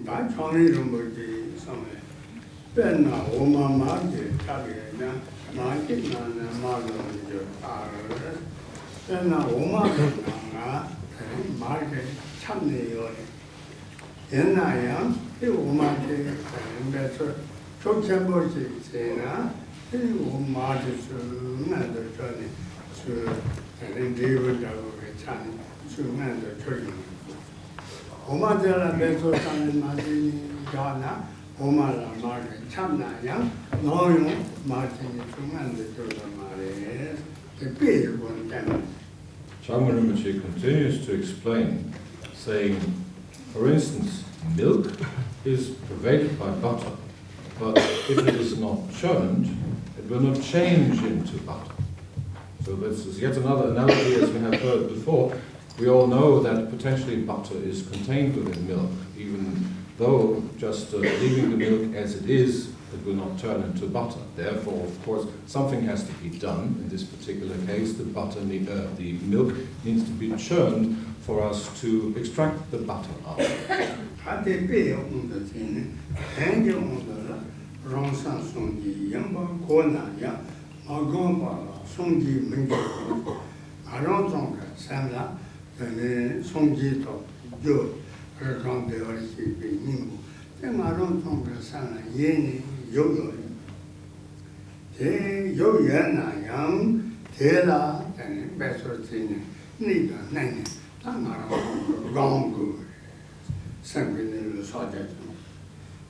다 전에 Rinpoche somewhere. Then now, Oma Market, Tabina, Market, and Market, then now, Oma Market, Chamney, then I am, the Oma, and better, so Chenrezig, Sena, the Oma, another journey to an David Chan, to another journey. Oma della Beto San Martini Ghana, Oma la Martin Chamnaya, Noyo Martin Truman, the Mare, the big one. Rinpoche continues to explain, saying, for instance, milk is pervaded by butter, but if it is not churned, it will not change into butter. So this is yet another analogy, as we have heard before. We all know that potentially butter is contained within milk, even though just leaving the milk as it is, it will not turn into butter. Therefore, of course, something has to be done. In this particular case, the milk needs to be churned for us to extract the butter out. 송지도 요 그런 데어리 있고 때마론 통과사나 예니 요요 대 요연나양 대라 되는 배설지는 니가 나네 당마로 강구 생빈을 사자죠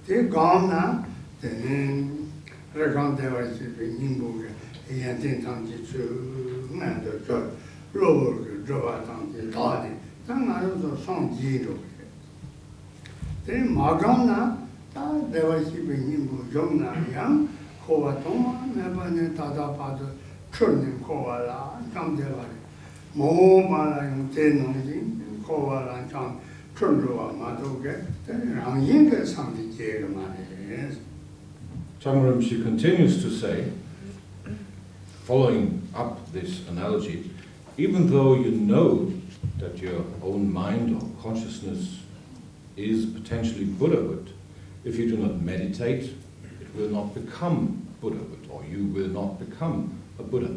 대 강나 되는 그런 데어리 있고 이한테 당지주 만들죠 로를 들어왔던 다니 당나로서 성지로 대 마감나 다 대화시빈이 무정나양 코와 동마 매번에 다다파도 출는 코와라 잠대와리 모마라용 대농지 코와라 참 출로와 마도게 랑인게 상지제를 말해. Rinpoche continues to say, following up this analogy, even though you know that your own mind or consciousness is potentially Buddhahood, if you do not meditate, it will not become Buddhahood, or you will not become a Buddha.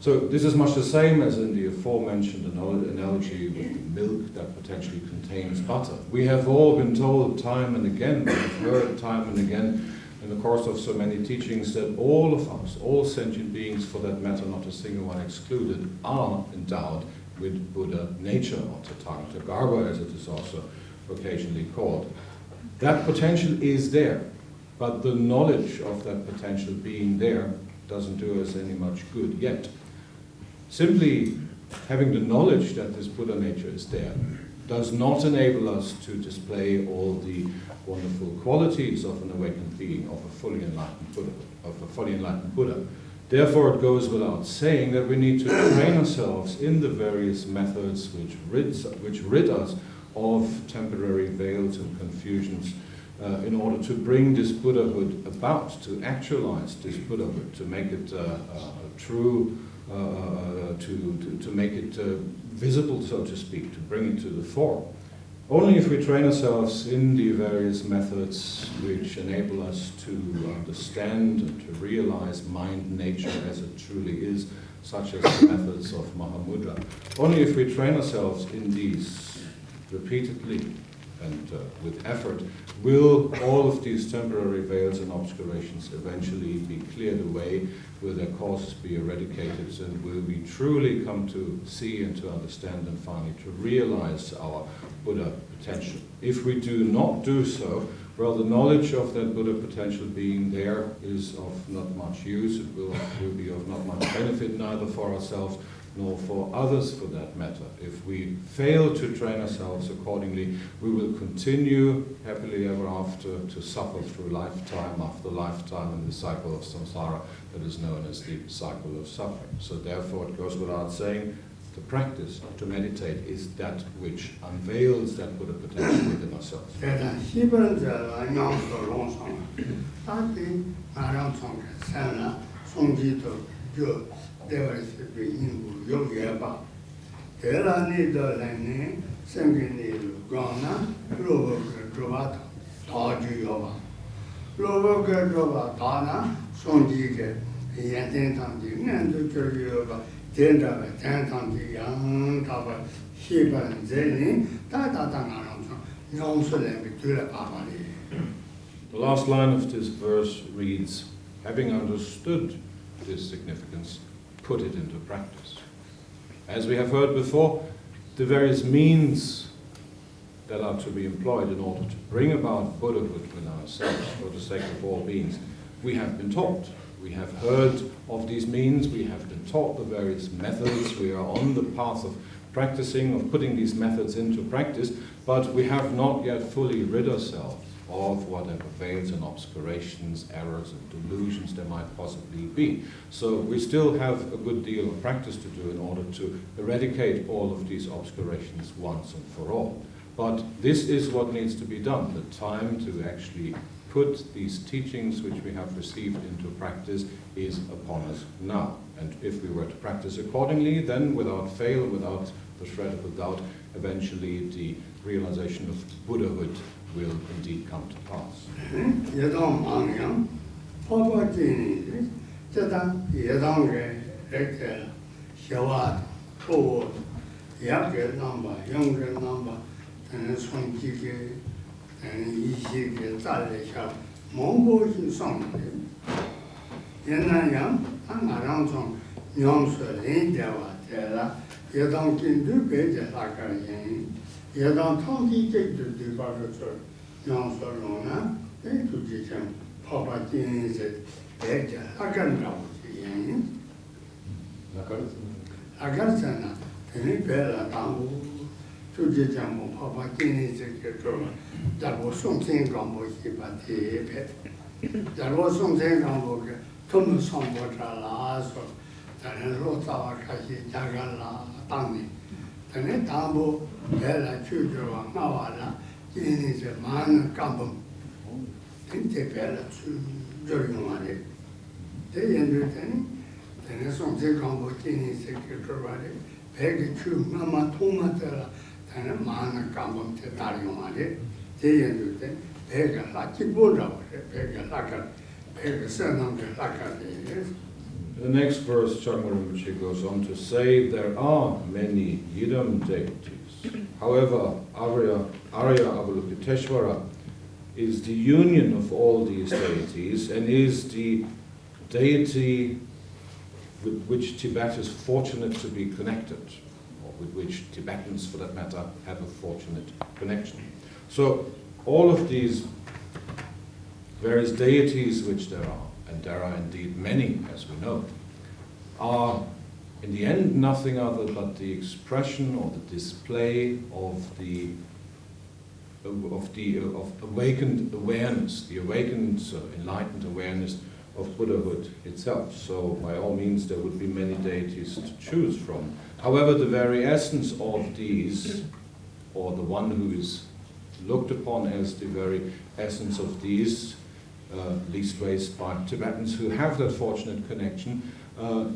So this is much the same as in the aforementioned analogy with milk that potentially contains butter. We have all been told time and again, we have heard time and again in the course of so many teachings that all of us, all sentient beings for that matter, not a single one excluded, are endowed with Buddha nature, or Tathagata Garbha as it is also occasionally called. That potential is there, but the knowledge of that potential being there doesn't do us any much good yet. Simply having the knowledge that this Buddha nature is there does not enable us to display all the wonderful qualities of an awakened being, of a fully enlightened Buddha. Therefore, it goes without saying that we need to train ourselves in the various methods which rid us of temporary veils and confusions in order to bring this Buddhahood about, to actualize this Buddhahood, to make it true, to make it visible, so to speak, to bring it to the fore. Only if we train ourselves in the various methods which enable us to understand and to realize mind nature as it truly is, such as the methods of Mahamudra, only if we train ourselves in these repeatedly and with effort, will all of these temporary veils and obscurations eventually be cleared away, will their causes be eradicated, and will we truly come to see and to understand and finally to realize our Buddha potential. If we do not do so, well, the knowledge of that Buddha potential being there is of not much use. It will be of not much benefit, neither for ourselves nor for others for that matter. If we fail to train ourselves accordingly, we will continue happily ever after to suffer through lifetime after lifetime in the cycle of samsara that is known as the cycle of suffering. So therefore it goes without saying, the practice to meditate is that which unveils that Buddha potential within ourselves. Loboka Roba Dana, Sonjike, Yantanti, and the Kurioba, Tenga, Tantanti, Yang, Taba, Shiba, and Zeni, Tata, Yonsolem, Tula Pamali. The last line of this verse reads, having understood this significance, put it into practice. As we have heard before, the various means that are to be employed in order to bring about Buddhahood within ourselves, for the sake of all beings, we have been taught. We have heard of these means, we have been taught the various methods, we are on the path of practicing, of putting these methods into practice, but we have not yet fully rid ourselves of whatever veils and obscurations, errors and delusions there might possibly be. So we still have a good deal of practice to do in order to eradicate all of these obscurations once and for all. But this is what needs to be done. The time to actually put these teachings which we have received into practice is upon us now. And if we were to practice accordingly, then without fail, without the shred of a doubt, eventually the realization of Buddhahood will indeed come to pass. The next verse, Rinpoche goes on to say, there are many Yidam deities. However, Arya Avalokiteshvara is the union of all these deities and is the deity with which Tibet is fortunate to be connected, or with which Tibetans, for that matter, have a fortunate connection. So all of these various deities which there are, and there are indeed many, as we know, are in the end nothing other but the expression or the display of awakened awareness, the awakened, enlightened awareness of Buddhahood itself. So by all means there would be many deities to choose from. However, the very essence of these, or the one who is looked upon as the very essence of these, leastways by Tibetans who have that fortunate connection,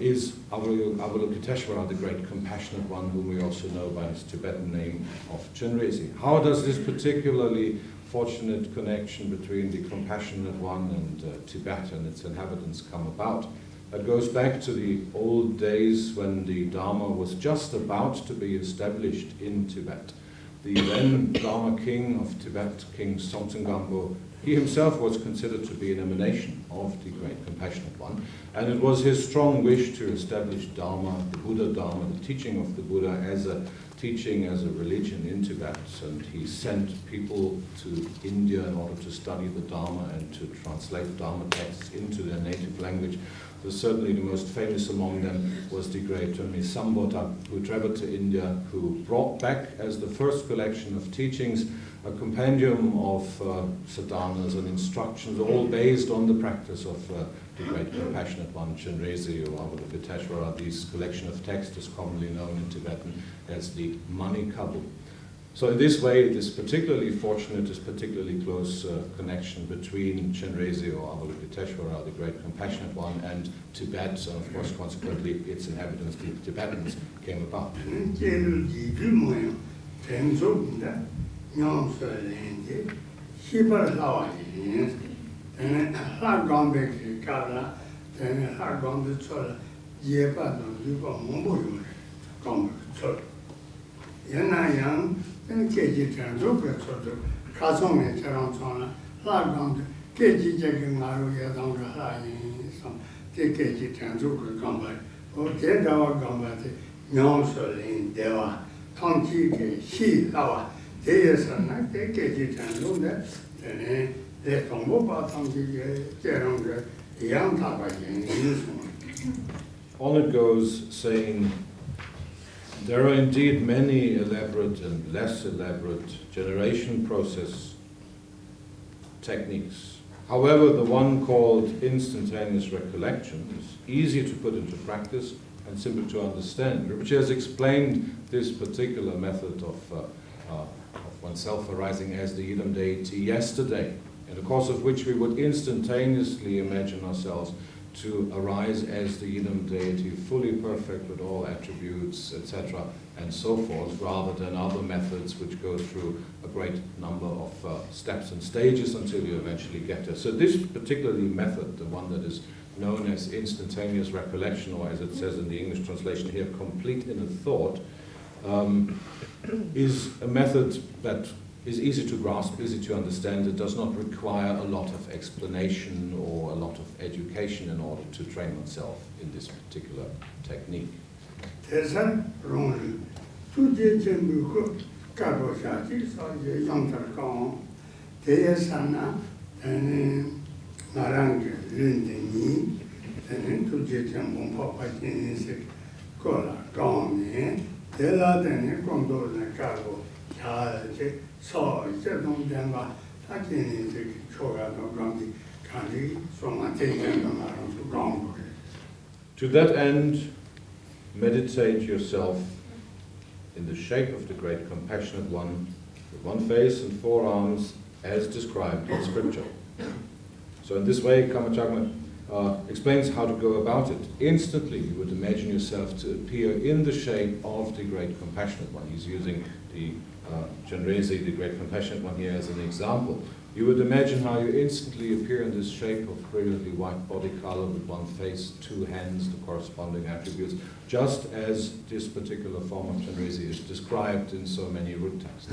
is Avalokiteshvara, the great compassionate one, whom we also know by his Tibetan name of Chenrezig. How does this particularly fortunate connection between the compassionate one and Tibet and its inhabitants come about? That goes back to the old days when the Dharma was just about to be established in Tibet. The then Dharma king of Tibet, King Somtsen Gampo, he himself was considered to be an emanation of the great compassionate one, and it was his strong wish to establish Dharma, the Buddha Dharma, the teaching of the Buddha as a teaching, as a religion in Tibet, and he sent people to India in order to study the Dharma and to translate Dharma texts into their native language. So certainly the most famous among them was the great Sambhota, who traveled to India, who brought back as the first collection of teachings a compendium of sadhanas and instructions, all based on the practice of the great compassionate one, Chenrezig or Avalokiteshvara. This collection of texts is commonly known in Tibetan as the Mani Kabul. So in this way, this particularly fortunate, this particularly close connection between Chenrezig or Avalokiteshvara, the great compassionate one, and Tibet, and of course consequently its inhabitants, the Tibetans, came about. then hard gone back Kala, then hard gone the Sola, Yepa, you go Mumbu, come so. Yana young, then KG turns over sort of Kasome Tarantona, hard gone, KG Jagan Maruya down the high, some KG turns over come by, or dead our gombat, no solin, Deva, Tonki, she, our, they is a night, they KG turns over, then they come over Tonki, Jerome, the young Taba, on it goes saying, there are indeed many elaborate and less elaborate generation process techniques. However, the one called instantaneous recollection is easy to put into practice and simple to understand. Rinpoche has explained this particular method of oneself arising as the Idam deity yesterday, in the course of which we would instantaneously imagine ourselves to arise as the Idam deity, fully perfect with all attributes, etc., and so forth, rather than other methods which go through a great number of steps and stages until you eventually get there. So this particular method, the one that is known as instantaneous recollection, or as it says in the English translation here, complete inner thought, is a method that is easy to grasp, easy to understand. It does not require a lot of explanation or a lot of education in order to train oneself in this particular technique. To that end, meditate yourself in the shape of the Great Compassionate One, with one face and four arms, as described in Scripture. So in this way, Kamachakma explains how to go about it. Instantly, you would imagine yourself to appear in the shape of the Great Compassionate One. He's using the Chenrezig, the Great Compassionate One, here as an example. You would imagine how you instantly appear in this shape of brilliantly white body color with one face, two hands, the corresponding attributes, just as this particular form of Chenrezig is described in so many root texts.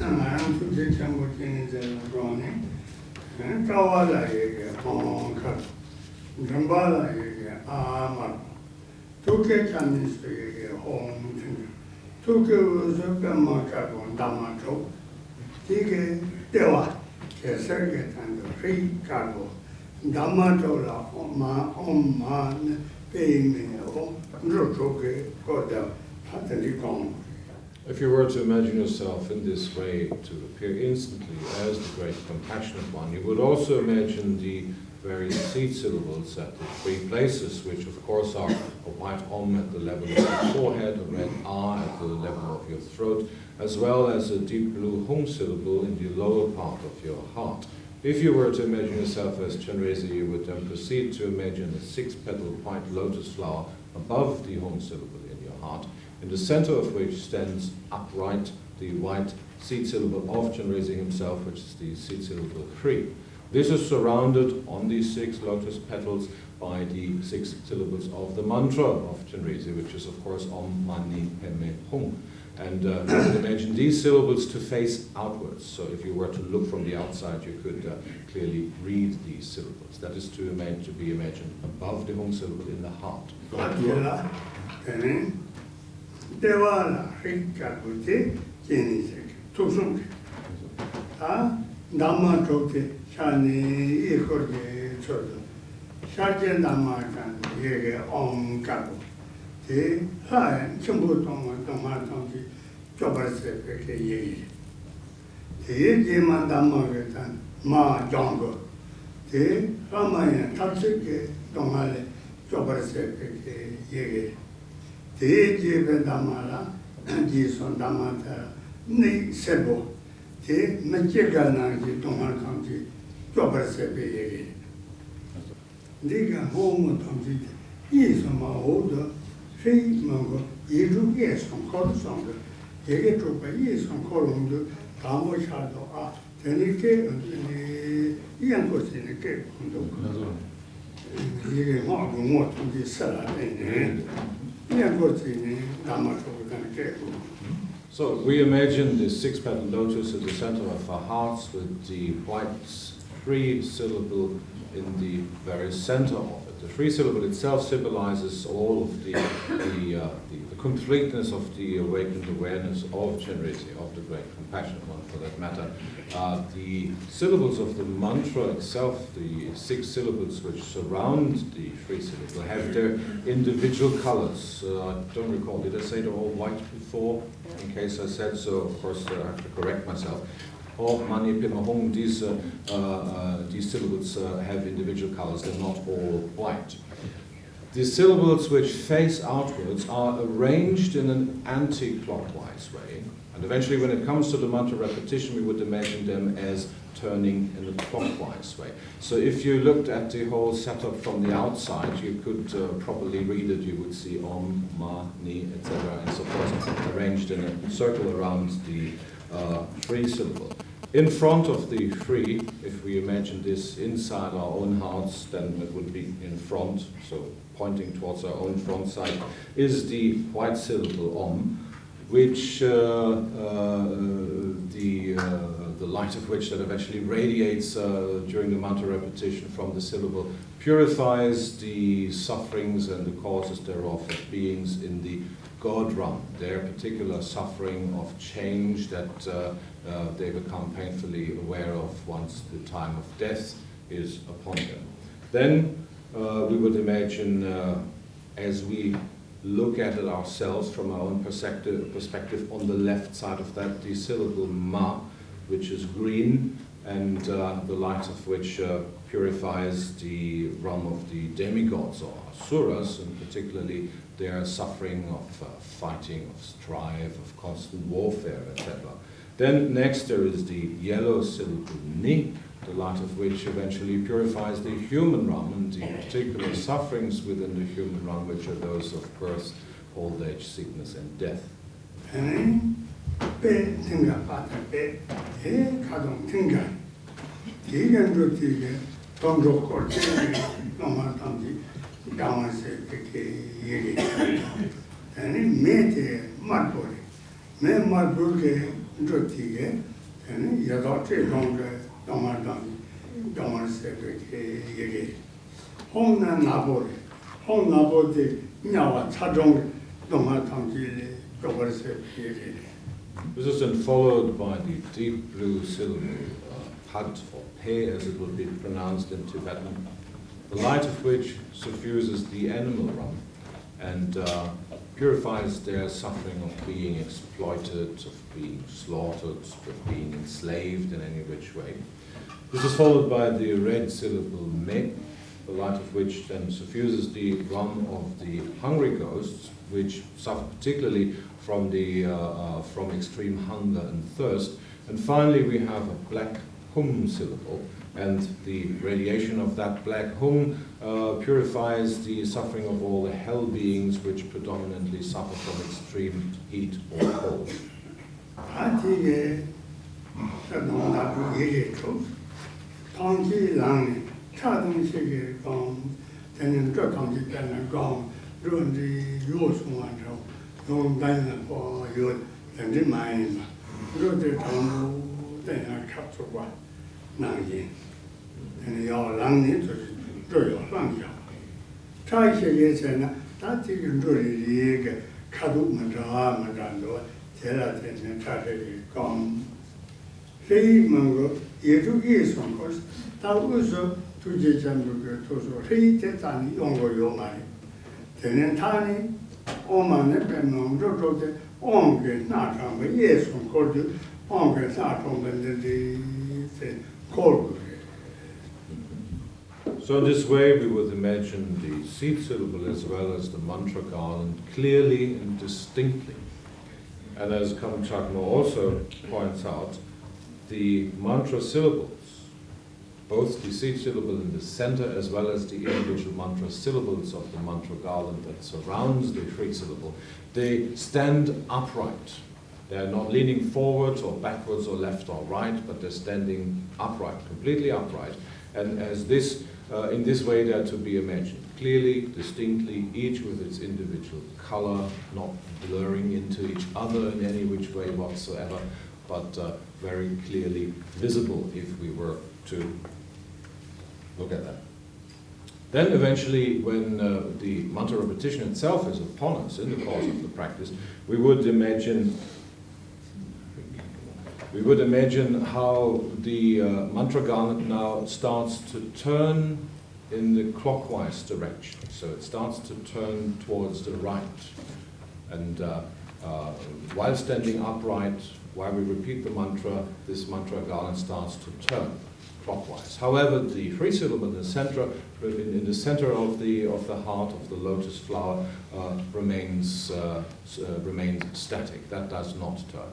If you were to imagine yourself in this way, to appear instantly as the Great Compassionate One, you would also imagine the various seed syllables at the three places, which of course are a white Om at the level of your forehead, a red A at the level of your throat, as well as a deep blue Hum syllable in the lower part of your heart. If you were to imagine yourself as Chenrezig, you would then proceed to imagine a six-petaled white lotus flower above the Hum syllable in your heart, in the center of which stands upright the white seed syllable of Chenrezig himself, which is the seed syllable 3. This is surrounded on these six lotus petals by the six syllables of the mantra of Chenrezig, which is of course Om Mani Padme Hum. And you can imagine these syllables to face outwards. So if you were to look from the outside, you could clearly read these syllables. That is to be imagined above the Hum syllable in the heart. young was in the cave. You get more to be salad and young was in Dharma than a cave. So we imagine the six-petaled lotus at the center of our hearts with the white three syllable in the very center of it. The three syllable itself symbolizes all of the completeness of the awakened awareness of Chenrezig, of the great compassionate one for that matter. The syllables of the mantra itself, the six syllables which surround the three syllable, have their individual colors. I don't recall, did I say they're all white before? In case I said so, of course I have to correct myself. Mani, Pima, Hong, these syllables have individual colors, they're not all white. The syllables which face outwards are arranged in an anti-clockwise way, and eventually when it comes to the mantra repetition we would imagine them as turning in a clockwise way. So if you looked at the whole setup from the outside, you could properly read it, you would see Om, Ma, Ni, etc. and so forth, arranged in a circle around the three syllable. In front of the three, if we imagine this inside our own hearts, then it would be in front, so pointing towards our own front side, is the white syllable Om, which the light of which that eventually radiates during the mantra repetition from the syllable purifies the sufferings and the causes thereof of beings in the God realm, their particular suffering of change that they become painfully aware of once the time of death is upon them. Then we would imagine, as we look at it ourselves from our own perspective, on the left side of that, the syllable Ma, which is green, and the light of which purifies the realm of the demigods or asuras, and particularly their suffering of fighting, of strife, of constant warfare, etc. Then next there is the yellow syllable Ni, the light of which eventually purifies the human realm and the particular sufferings within the human realm, which are those of birth, old age, sickness, and death. This is then followed by the deep blue syllable, Pad, or Pe as it would be pronounced in Tibetan, the light of which suffuses the animal realm and purifies their suffering of being exploited, of being slaughtered, of being enslaved in any which way. This is followed by the red syllable Me, the light of which then suffuses the realm of the hungry ghosts, which suffer particularly from from extreme hunger and thirst. And finally we have a black Hum syllable, and the radiation of that black Hum purifies the suffering of all the hell beings which predominantly suffer from extreme heat or cold. So in this way we would imagine the seed syllable as well as the mantra garland clearly and distinctly. And as Kamchakma also points out, the mantra syllables, both the seed syllable in the center as well as the individual mantra syllables of the mantra garland that surrounds the three syllable, they stand upright. They're not leaning forward or backwards or left or right, but they're standing upright, completely upright. And as this, in this way, they are to be imagined clearly, distinctly, each with its individual color, not blurring into each other in any which way whatsoever, but very clearly visible if we were to look at that. Then eventually, when the mantra repetition itself is upon us in the course of the practice, we would imagine how the mantra garland now starts to turn in the clockwise direction. So it starts to turn towards the right. And while standing upright, while we repeat the mantra, this mantra garland starts to turn clockwise. However, the free syllable in the center of the heart of the lotus flower remains static. That does not turn.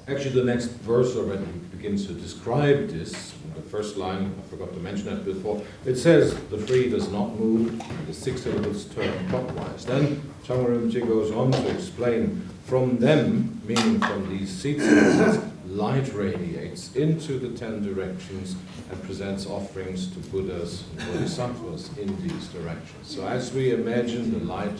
Actually, the next verse already begins to describe this. The first line, I forgot to mention that before, it says the free does not move, the 6 syllables turn clockwise. Then Rinpoche goes on to explain, from them, meaning from these seed syllables, light radiates into the 10 directions and presents offerings to Buddhas and Bodhisattvas in these directions. So as we imagine the light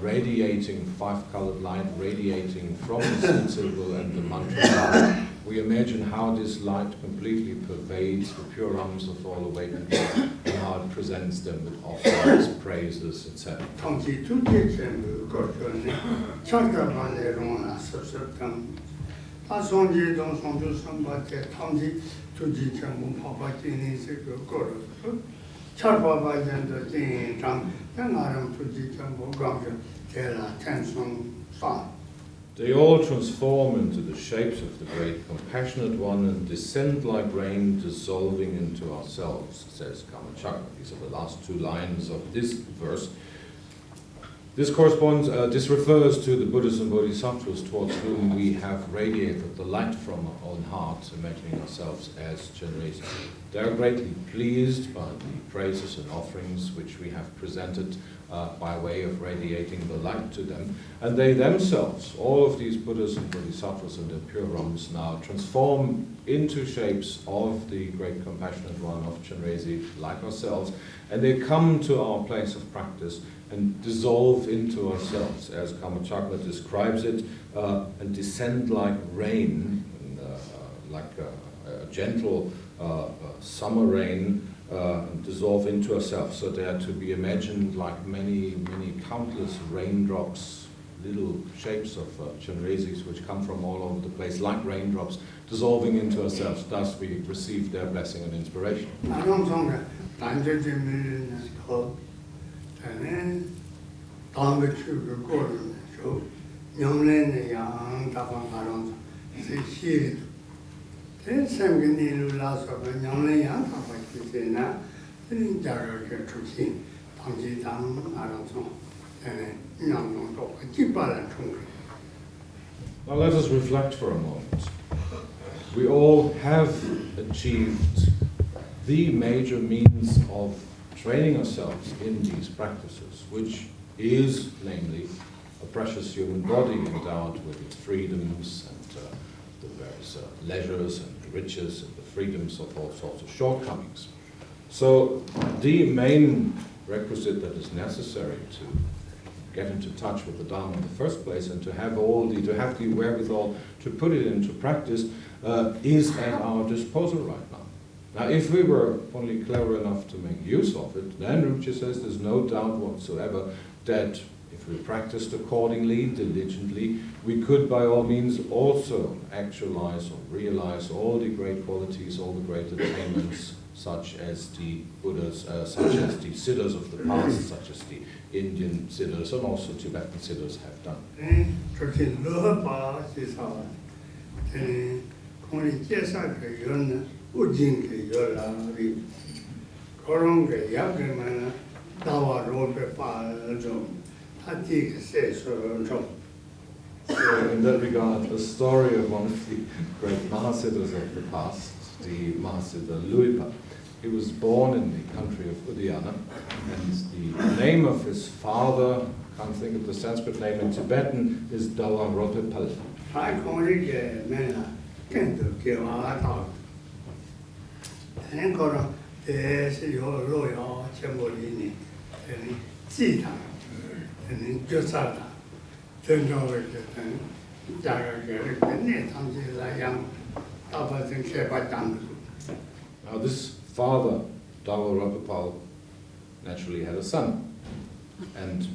radiating, 5-colored light radiating from the seed syllable and the mantra, we imagine how this light completely pervades the pure arms of all awakened and how it presents them with offerings, praises, etc. They all transform into the shapes of the great compassionate one and descend like rain, dissolving into ourselves, says Kamachaka. These are the last 2 lines of this verse. This this refers to the Buddhas and Bodhisattvas towards whom we have radiated the light from our own heart, imagining ourselves as Chenrezig. They are greatly pleased by the praises and offerings which we have presented by way of radiating the light to them. And they themselves, all of these Buddhas and Bodhisattvas and their pure realms now transform into shapes of the great compassionate one of Chenrezig, like ourselves, and they come to our place of practice and dissolve into ourselves, as Kamachaka describes it, and descend like rain, and, like a gentle summer rain, and dissolve into ourselves. So they are to be imagined like many, many countless raindrops, little shapes of Chenrezigs which come from all over the place, like raindrops, dissolving into ourselves. Thus we receive their blessing and inspiration. Now let us reflect for a moment. We all have achieved the major means of training ourselves in these practices, which is, namely, a precious human body endowed with its freedoms and the various leisures and riches and the freedoms of all sorts of shortcomings. So the main requisite that is necessary to get into touch with the Dharma in the first place and to have the wherewithal to put it into practice is at our disposal right now. Now, if we were only clever enough to make use of it, then Rinpoche says there's no doubt whatsoever that if we practiced accordingly, diligently, we could by all means also actualize or realize all the great qualities, all the great attainments, such as the Buddhas, such as the Siddhas of the past, such as the Indian Siddhas and also Tibetan Siddhas have done. So in that regard, a story of one of the great Mahasiddhas of the past, the Mahasiddha Luhipa. He was born in the country of Udayana, and the name of his father, I can't think of the Sanskrit name in Tibetan, is Dawaropipal. Now this father, Dawaropipal, naturally had a son, and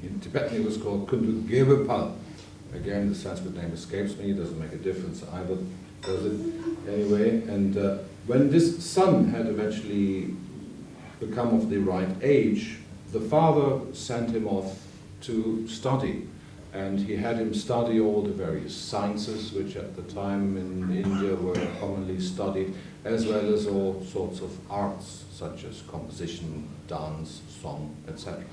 in Tibetan it was called Kundugevapal. Again, the Sanskrit name escapes me, it doesn't make a difference either, does it? Anyway, and when this son had eventually become of the right age, the father sent him off to study, and he had him study all the various sciences which at the time in India were commonly studied, as well as all sorts of arts such as composition, dance, song, etc.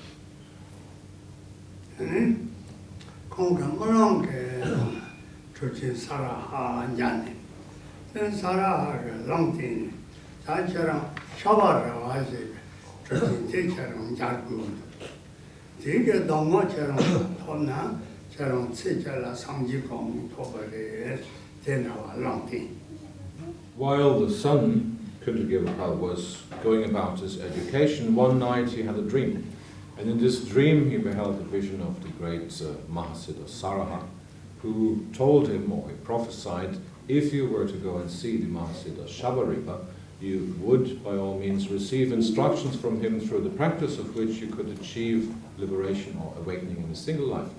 While the son, Kundugevapal, was going about his education, one night he had a dream. And in this dream he beheld a vision of the great Mahasiddha Saraha, who told him, or he prophesied, if you were to go and see the Mahasiddha Shavaripa, you would, by all means, receive instructions from him through the practice of which you could achieve liberation or awakening in a single lifetime.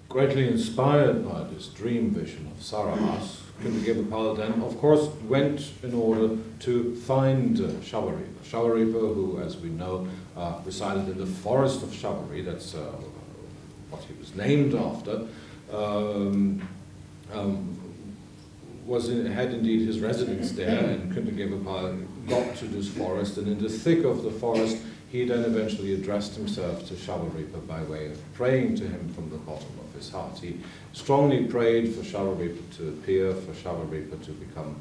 Greatly inspired by this dream vision of Sarahas, Kundugevapal then, of course, went in order to find Shavaripa. Shavaripa, who, as we know, resided in the forest of Shavari, that's what he was named after, had indeed his residence there, and Kundugevapal got to this forest, and in the thick of the forest, he then eventually addressed himself to Shavaripa by way of praying to him from the bottom of his heart. He strongly prayed for Shavaripa to appear, for Shavaripa to become,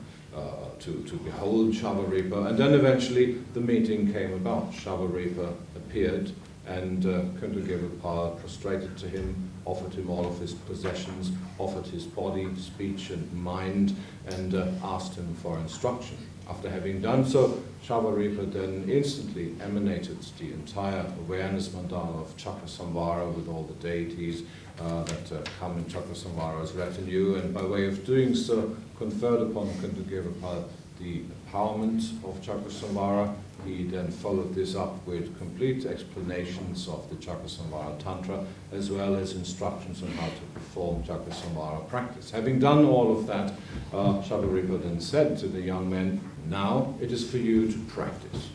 to behold Shavaripa, and then eventually the meeting came about. Shavaripa appeared, and Kundugevapal prostrated to him, offered him all of his possessions, offered his body, speech and mind, and asked him for instruction. After having done so, Shavaripa then instantly emanated the entire awareness mandala of Chakrasamvara with all the deities that come in Chakrasamvara's retinue, and by way of doing so, conferred upon Kundugevapal the empowerment of Chakrasamvara. He then followed this up with complete explanations of the Chakrasamvara Tantra, as well as instructions on how to perform Chakrasamvara practice. Having done all of that, Shavaripa then said to the young man, now it is for you to practice.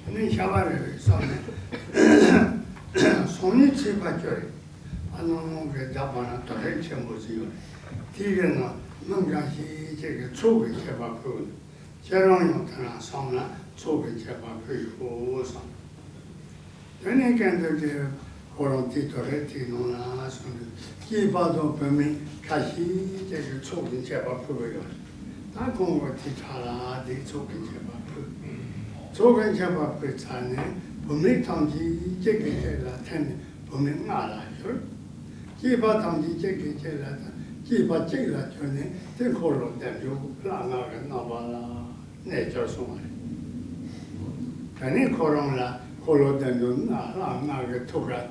Colodendon, Naga Toga,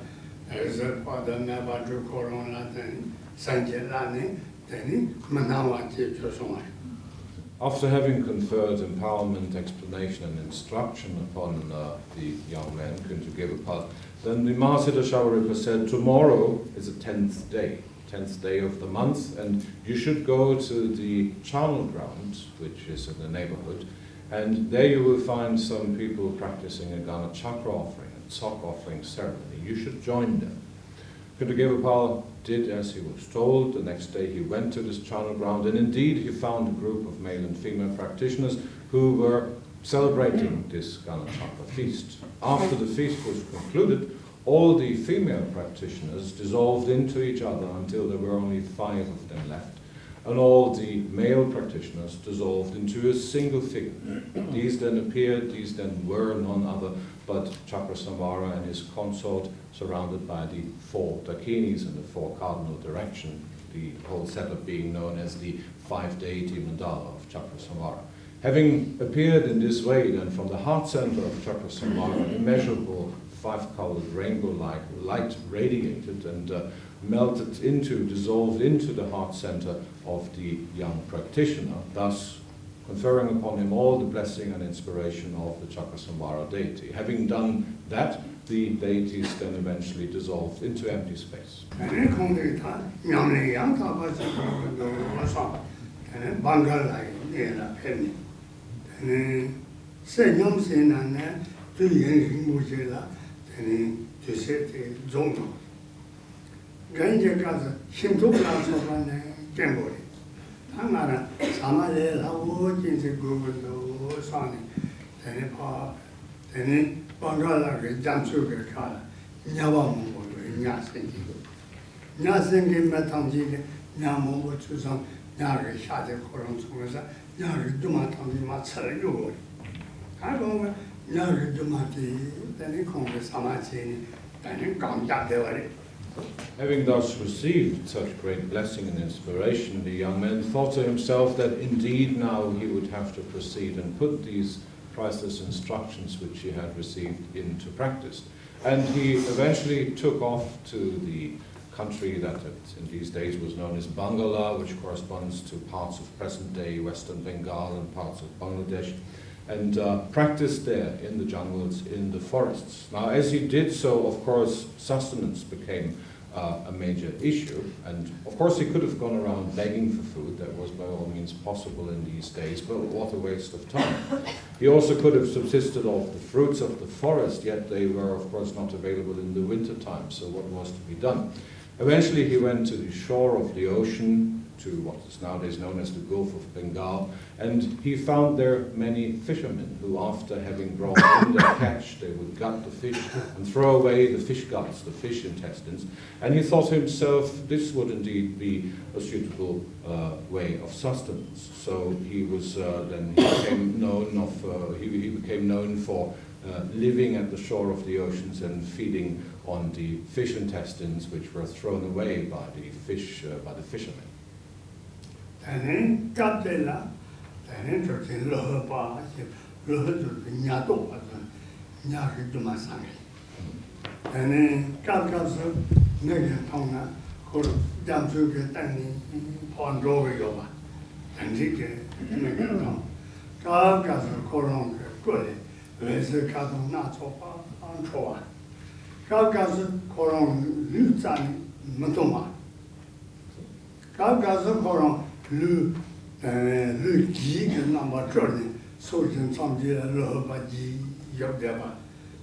as a father never drew Corona, then Sanjelani, then Manawa Chosoma. After having conferred empowerment, explanation, and instruction upon the young man, Kuntu Gewapal, then the Mahasiddha Shavaripa said, tomorrow is the 10th day of the month, and you should go to the Charnelground, which is in the neighborhood, and there you will find some people practicing a Gana Chakra offering, a Tsok offering ceremony. You should join them. Kuntu Gewapal did as he was told. The next day he went to this Charnelground, and indeed he found a group of male and female practitioners who were celebrating this Gana Chakra feast. After the feast was concluded, all the female practitioners dissolved into each other until there were only 5 of them left, and all the male practitioners dissolved into a single figure. These then appeared, these then were none other but Chakrasamvara and his consort, surrounded by the 4 dakinis in the 4 cardinal direction, the whole setup being known as the 5-deity mandala of Chakrasamvara. Having appeared in this way, then from the heart center of Chakrasamvara, an immeasurable 5-colored rainbow-like light radiated and melted into, dissolved into the heart center of the young practitioner, thus conferring upon him all the blessing and inspiration of the Chakrasamvara deity. Having done that, the deities then eventually dissolved into empty space. Angara Samale Lawo Jinsi Gugundo Sani, then Pa, then Bangala Jamsu Kala, Nyava Mungo, Nyasingi. Nyasingi Metangi, Nyamu Susan, Yari Shade Koron Susa, Yari Dumatangi Matsari. I go Yari Dumati, then he comes with Samachini, then he comes Yadewari. Having thus received such great blessing and inspiration, the young man thought to himself that indeed now he would have to proceed and put these priceless instructions which he had received into practice. And he eventually took off to the country that in these days was known as Bangala, which corresponds to parts of present-day Western Bengal and parts of Bangladesh, and practiced there in the jungles, in the forests. Now, as he did so, of course, sustenance became a major issue, and of course he could have gone around begging for food. That was by all means possible in these days, but what a waste of time. He also could have subsisted off the fruits of the forest, yet they were of course not available in the winter time, so what was to be done? Eventually he went to the shore of the ocean, to what is nowadays known as the Gulf of Bengal, and he found there many fishermen who, after having brought in their catch, they would gut the fish and throw away the fish guts, the fish intestines, and he thought to himself this would indeed be a suitable way of sustenance. So he was then he became known for living at the shore of the oceans and feeding on the fish intestines which were thrown away by the fishermen. And Capella, and entered Luhipa, Luhipa, Nyato, Nyaki. And then Calcasa, Negatona, Jamsu, and Pondrovioba, and Zike, Negaton. Calcasa, Coron, Gully, there's a Caton Nato on Troa. Calcasa, Coron, Luzan, Matoma. Calcasa, Coron. Lu Ji number journey, Surgeon Samji, Luhipa, Yabdeva,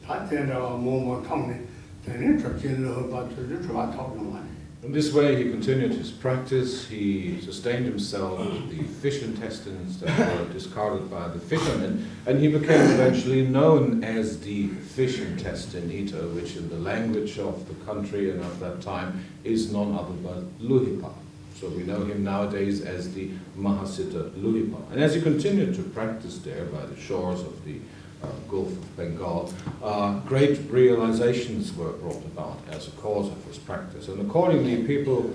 Tatenda, Momo Tommy, then introduced Luhipa to the Drime. In this way he continued his practice. He sustained himself with the fish intestines that were discarded by the fishermen, and he became eventually known as the fish intestine eater, which in the language of the country and of that time is none other but Luhipa. So we know him nowadays as the Mahasiddha Luhipa. And as he continued to practice there by the shores of the Gulf of Bengal, great realizations were brought about as a cause of his practice. And accordingly, people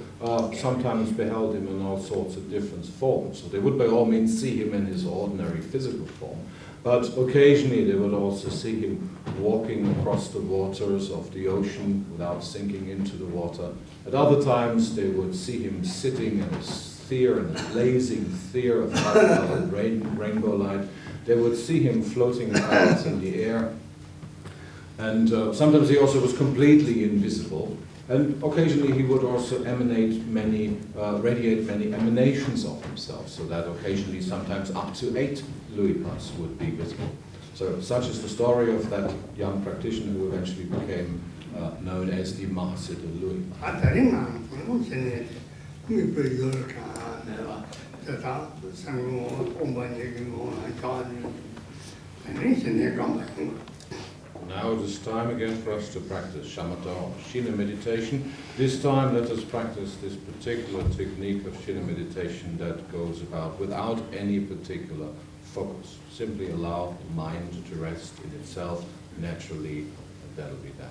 sometimes beheld him in all sorts of different forms. So they would by all means see him in his ordinary physical form. But occasionally they would also see him walking across the waters of the ocean without sinking into the water. At other times they would see him sitting in a sphere, in a blazing sphere of colored rainbow light. They would see him floating out in the air. And sometimes he also was completely invisible. And occasionally he would also radiate many emanations of himself, so that occasionally sometimes up to 8 Luhipas would be visible. So such is the story of that young practitioner who eventually became known as the Mahasiddha Luhipa. Now it is time again for us to practice shamatha or Shiné meditation. This time let us practice this particular technique of Shiné meditation that goes about without any particular focus. Simply allow the mind to rest in itself naturally, and that'll be that.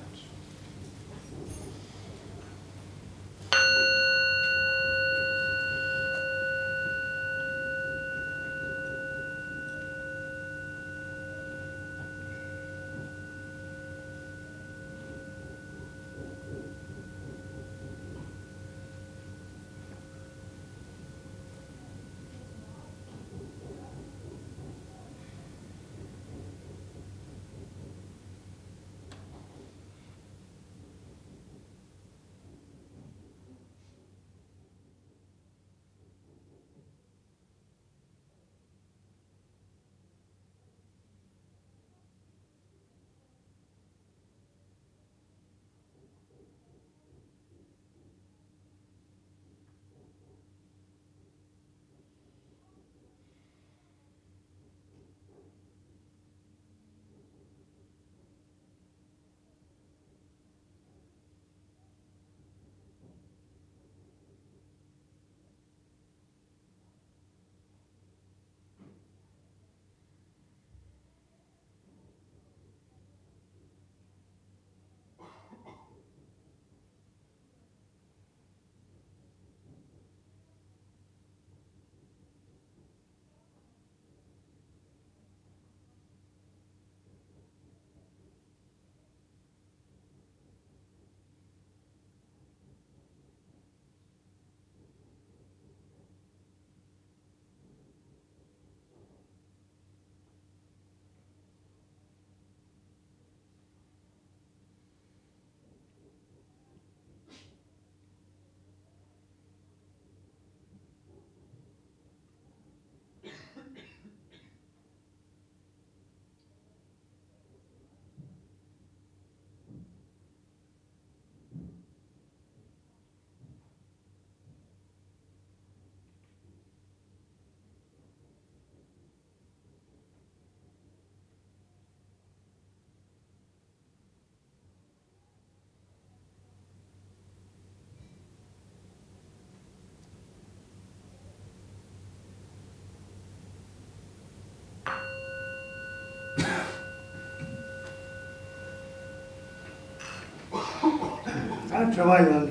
Trava,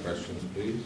Questions, please?